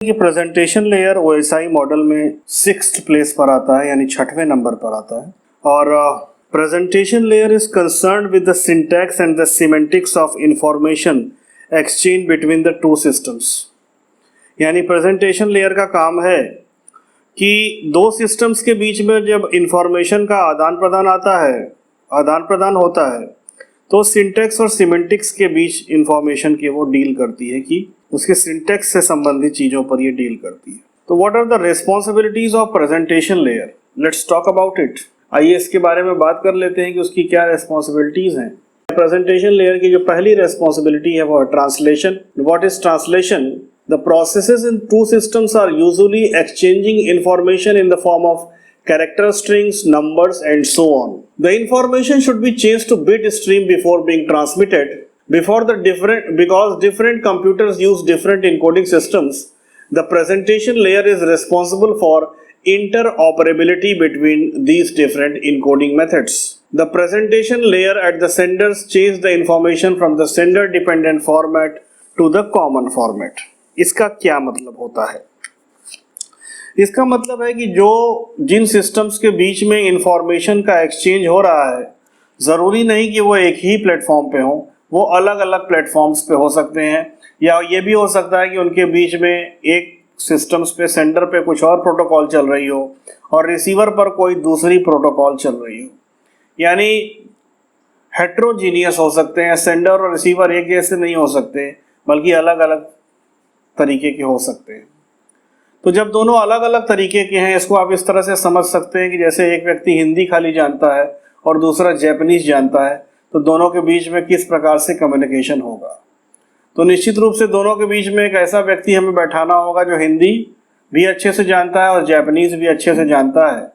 कि presentation layer OSI model में 6th place पर आता है, यानी 6वें नंबर पर आता है। और presentation layer is concerned with the syntax and the semantics of information exchange between the two systems. यानी प्रेजेंटेशन लेयर का काम है कि दो सिस्टम्स के बीच में जब इंफॉर्मेशन का आदान प्रदान होता है तो सिंटैक्स और सिमेंटिक्स के बीच इंफॉर्मेशन की वो डील करती है, कि उसके सिंटैक्स से संबंधित चीजों पर ये डील करती है। तो what are the responsibilities of presentation layer? Let's talk about it. आइए इसके बारे में बात कर लेते हैं कि उसकी क्या रिस्पॉन्सिबिलिटीज हैं। प्रेजेंटेशन लेयर की जो पहली रिस्पॉन्सिबिलिटी है वो है translation. What is translation? The processes in two systems are usually exchanging information in the form of character strings, numbers, and so on. The information should be changed to bit stream before being transmitted. Because different computers use different encoding systems, the presentation layer is responsible for interoperability between these different encoding methods. The presentation layer at the senders changes the information from the sender dependent format to the common format. इसका क्या मतलब होता है? इसका मतलब है कि जिन systems के बीच में इंफॉर्मेशन का एक्सचेंज हो रहा है, ज़रूरी नहीं कि वो एक ही प्लेटफॉर्म पे हो, वो अलग अलग प्लेटफॉर्म्स पे हो सकते हैं, या ये भी हो सकता है कि उनके बीच में एक सिस्टम्स पे सेंडर पे कुछ और प्रोटोकॉल चल रही हो और रिसीवर पर कोई दूसरी प्रोटोकॉल चल रही हो। यानी हेट्रोजीनियस हो सकते हैं, सेंडर और रिसीवर एक जैसे नहीं हो सकते, बल्कि अलग अलग तरीके के हो सकते हैं। तो जब दोनों अलग अलग तरीके के हैं, इसको आप इस तरह से समझ सकते हैं कि जैसे एक व्यक्ति हिंदी खाली जानता है और दूसरा जैपनीज जानता है, तो दोनों के बीच में किस प्रकार से कम्युनिकेशन होगा। तो निश्चित रूप से दोनों के बीच में एक ऐसा व्यक्ति हमें बैठाना होगा जो हिंदी भी अच्छे से जानता है और जैपनीज भी अच्छे से जानता है,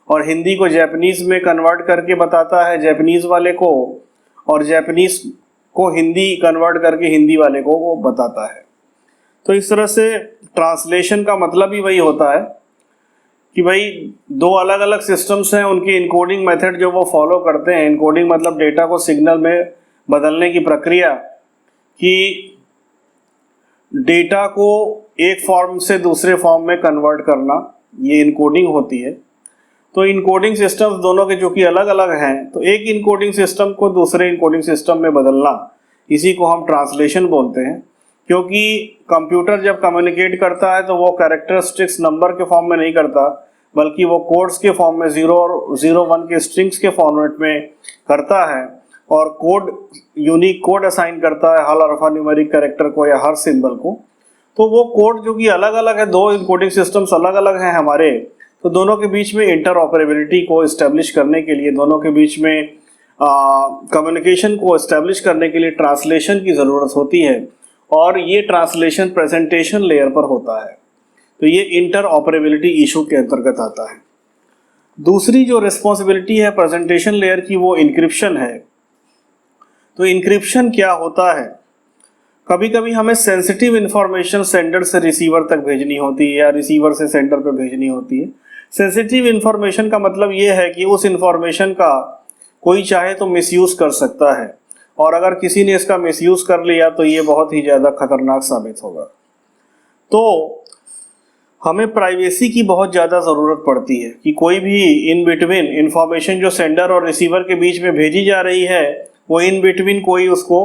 और हिंदी को जैपनीज में कन्वर्ट करके बताता है जैपनीज वाले को, और जैपनीज को हिंदी कन्वर्ट करके हिंदी वाले को वो बताता है। तो इस तरह से ट्रांसलेशन का मतलब ही वही होता है कि भाई दो अलग अलग सिस्टम्स हैं, उनकी इनकोडिंग मेथड जो वो फॉलो करते हैं। इनकोडिंग मतलब डेटा को सिग्नल में बदलने की प्रक्रिया, कि डेटा को एक फॉर्म से दूसरे फॉर्म में कन्वर्ट करना, ये इनकोडिंग होती है। तो इनकोडिंग सिस्टम्स दोनों के जो कि अलग अलग हैं, तो एक इनकोडिंग सिस्टम को दूसरे इनकोडिंग सिस्टम में बदलना, इसी को हम ट्रांसलेशन बोलते हैं। क्योंकि कंप्यूटर जब कम्युनिकेट करता है तो वो कैरेक्टरिस्टिक्स नंबर के फॉर्म में नहीं करता, बल्कि वो कोड्स के फॉर्म में 0 और 0 1 के स्ट्रिंग्स के फॉर्मेट में करता है, और कोड यूनिक कोड असाइन करता है हर अल्फान्यूमेरिक कैरेक्टर को या हर सिंबल को। तो वो कोड जो कि अलग अलग है, दो इनकोडिंग सिस्टम्स अलग अलग हैं हमारे, तो दोनों के बीच में इंटरऑपरेबिलिटी को इस्टेब्लिश करने के लिए, दोनों के बीच में कम्युनिकेशन को इस्टेब्लिश करने के लिए ट्रांसलेशन की ज़रूरत होती है, और ये ट्रांसलेशन प्रेजेंटेशन लेयर पर होता है। तो ये इंटरऑपरेबिलिटी इशू के अंतर्गत आता है। दूसरी जो रिस्पॉन्सिबिलिटी है प्रेजेंटेशन लेयर की, वो इंक्रिप्शन है। तो इंक्रिप्शन क्या होता है? कभी कभी हमें सेंसिटिव इंफॉर्मेशन सेंडर से रिसीवर तक भेजनी होती है, या रिसीवर से सेंडर पे भेजनी होती है। सेंसिटिव इंफॉर्मेशन का मतलब ये है कि उस इंफॉर्मेशन का कोई चाहे तो मिसयूज कर सकता है, और अगर किसी ने इसका मिसयूज कर लिया तो ये बहुत ही ज़्यादा खतरनाक साबित होगा। तो हमें प्राइवेसी की बहुत ज़्यादा ज़रूरत पड़ती है कि कोई भी इन बिटवीन इंफॉर्मेशन जो सेंडर और रिसीवर के बीच में भेजी जा रही है, वो इन बिटवीन कोई उसको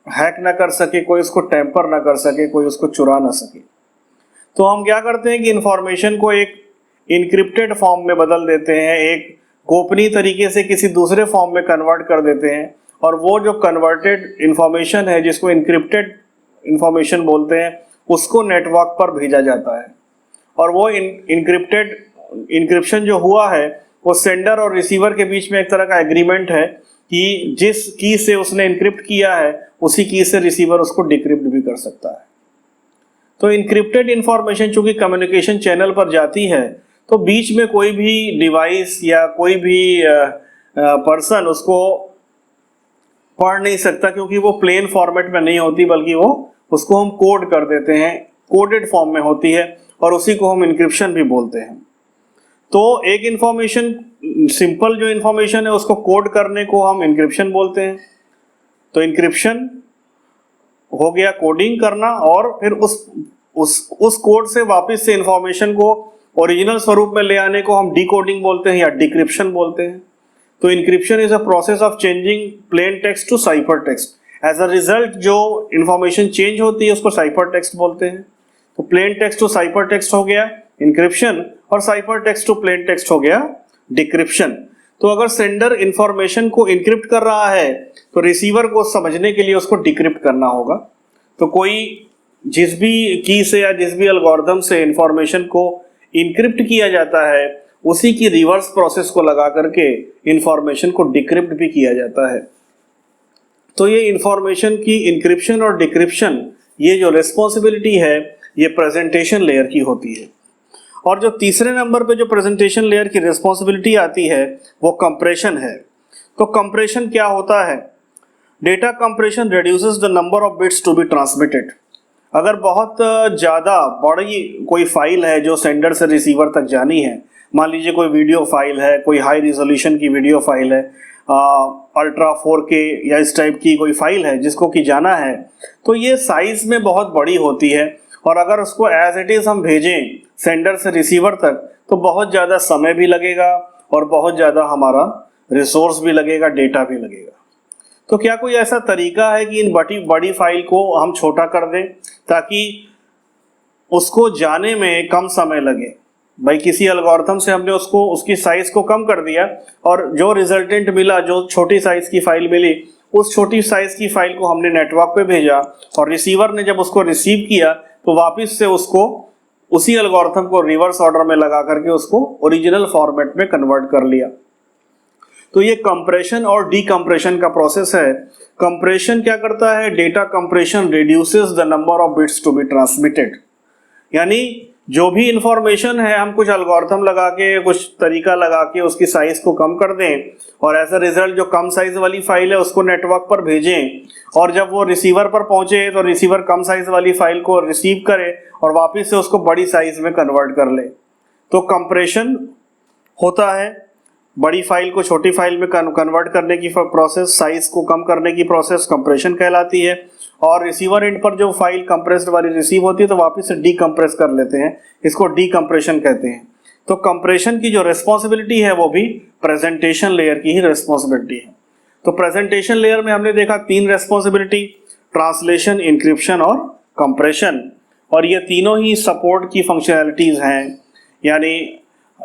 हैक ना कर सके, कोई उसको टेम्पर ना कर सके, कोई उसको चुरा ना सके। तो हम क्या करते हैं कि इंफॉर्मेशन को एक इनक्रिप्टेड फॉर्म में बदल देते हैं, एक गोपनीय तरीके से किसी दूसरे फॉर्म में कन्वर्ट कर देते हैं, और वो जो कन्वर्टेड इंफॉर्मेशन है, जिसको इनक्रिप्टेड इंफॉर्मेशन बोलते हैं, उसको नेटवर्क पर भेजा जाता है। और वो इंक्रिप्शन जो हुआ है, वो सेंडर और रिसीवर के बीच में एक तरह का एग्रीमेंट है कि जिस की से उसने इनक्रिप्ट किया है, उसी की से रिसीवर उसको डिक्रिप्ट भी कर सकता है। तो इनक्रिप्टेड इंफॉर्मेशन चूंकि कम्युनिकेशन चैनल पर जाती है, तो बीच में कोई भी डिवाइस या कोई भी पर्सन उसको पढ़ नहीं सकता, क्योंकि वो प्लेन फॉर्मेट में नहीं होती, बल्कि वो उसको हम कोड कर देते हैं, कोडेड फॉर्म में होती है, और उसी को हम इंक्रिप्शन भी बोलते हैं। तो एक इंफॉर्मेशन, सिंपल जो इंफॉर्मेशन है उसको कोड करने को हम इंक्रिप्शन बोलते हैं। तो इंक्रिप्शन हो गया कोडिंग करना, और फिर उस उस कोड से वापस से इंफॉर्मेशन को ओरिजिनल स्वरूप में ले आने को हम डिकोडिंग बोलते हैं या डिक्रिप्शन बोलते हैं। तो encryption is a process of changing plain text to cipher text. As a result जो इंफॉर्मेशन चेंज होती है उसको साइफर टेक्स्ट बोलते हैं। तो plain text to cipher text हो गया इंक्रिप्शन, और cipher text to plain text हो गया डिक्रिप्शन। तो अगर सेंडर इंफॉर्मेशन को इंक्रिप्ट कर रहा है तो रिसीवर को समझने के लिए उसको डिक्रिप्ट करना होगा। तो कोई जिस भी की से या जिस भी एल्गोरिथम से इंफॉर्मेशन को इंक्रिप्ट किया जाता है उसी की रिवर्स प्रोसेस को लगा करके इंफॉर्मेशन को डिक्रिप्ट भी किया जाता है। तो ये इंफॉर्मेशन की इंक्रिप्शन और डिक्रिप्शन, ये जो रिस्पॉन्सिबिलिटी है ये प्रेजेंटेशन लेयर की होती है। और जो तीसरे नंबर पे जो प्रेजेंटेशन लेयर की रिस्पॉन्सिबिलिटी आती है वो कंप्रेशन है। तो कंप्रेशन क्या होता है? Data compression reduces the number of bits to be transmitted. अगर बहुत ज़्यादा बड़ी कोई फाइल है जो सेंडर से रिसीवर तक जानी है, मान लीजिए कोई वीडियो फाइल है, कोई हाई रिजोल्यूशन की वीडियो फाइल है, अल्ट्रा 4K या इस टाइप की कोई फाइल है जिसको कि जाना है, तो ये साइज में बहुत बड़ी होती है और अगर उसको एज इट इज़ हम भेजें सेंडर से रिसीवर तक तो बहुत ज़्यादा समय भी लगेगा और बहुत ज़्यादा हमारा रिसोर्स भी लगेगा, डेटा भी लगेगा। तो क्या कोई ऐसा तरीका है कि इन बड़ी फाइल को हम छोटा कर दें ताकि उसको जाने में कम समय लगे? भाई किसी एल्गोरिथम से हमने उसकी साइज को कम कर दिया और जो रिजल्टेंट मिला, जो छोटी साइज की फाइल मिली, उस छोटी साइज की फाइल को हमने नेटवर्क पे भेजा और रिसीवर ने जब उसको रिसीव किया तो वापस से उसको उसी एल्गोरिथम को रिवर्स ऑर्डर में लगा करके उसको ओरिजिनल फॉर्मेट में कन्वर्ट कर लिया। तो ये कंप्रेशन और डीकंप्रेशन का प्रोसेस है। कंप्रेशन क्या करता है? Data compression reduces the number of bits to be transmitted. यानी जो भी इंफॉर्मेशन है हम कुछ एल्गोरिथम लगा के, कुछ तरीका लगा के उसकी साइज को कम कर दें और एज अ रिजल्ट जो कम साइज वाली फाइल है उसको नेटवर्क पर भेजें और जब वो रिसीवर पर पहुंचे तो रिसीवर कम साइज वाली फाइल को रिसीव करे और वापस से उसको बड़ी साइज में कन्वर्ट कर ले। तो कंप्रेशन होता है, बड़ी फाइल को छोटी फाइल में कन्वर्ट करने की प्रोसेस, साइज को कम करने की प्रोसेस कंप्रेशन कहलाती है। और रिसीवर एंड पर जो फाइल कंप्रेस्ड वाली रिसीव होती है तो वापस से डीकंप्रेस कर लेते हैं, इसको डीकंप्रेशन कहते हैं। तो कंप्रेशन की जो रिस्पॉन्सिबिलिटी है वो भी प्रेजेंटेशन लेयर की ही रिस्पॉन्सिबिलिटी है। तो प्रेजेंटेशन लेयर में हमने देखा 3 रिस्पॉन्सिबिलिटी, ट्रांसलेशन, इंक्रिप्शन और कंप्रेशन, और ये तीनों ही सपोर्ट की फंक्शनैलिटीज हैं। यानी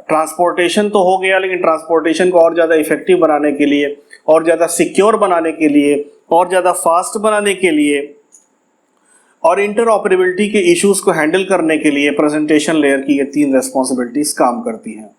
ट्रांसपोर्टेशन तो हो गया, लेकिन ट्रांसपोर्टेशन को और ज़्यादा इफेक्टिव बनाने के लिए, और ज़्यादा सिक्योर बनाने के लिए, और ज़्यादा फास्ट बनाने के लिए और इंटरऑपरेबिलिटी के इश्यूज को हैंडल करने के लिए प्रेजेंटेशन लेयर की ये 3 रिस्पॉन्सिबिलिटीज काम करती हैं।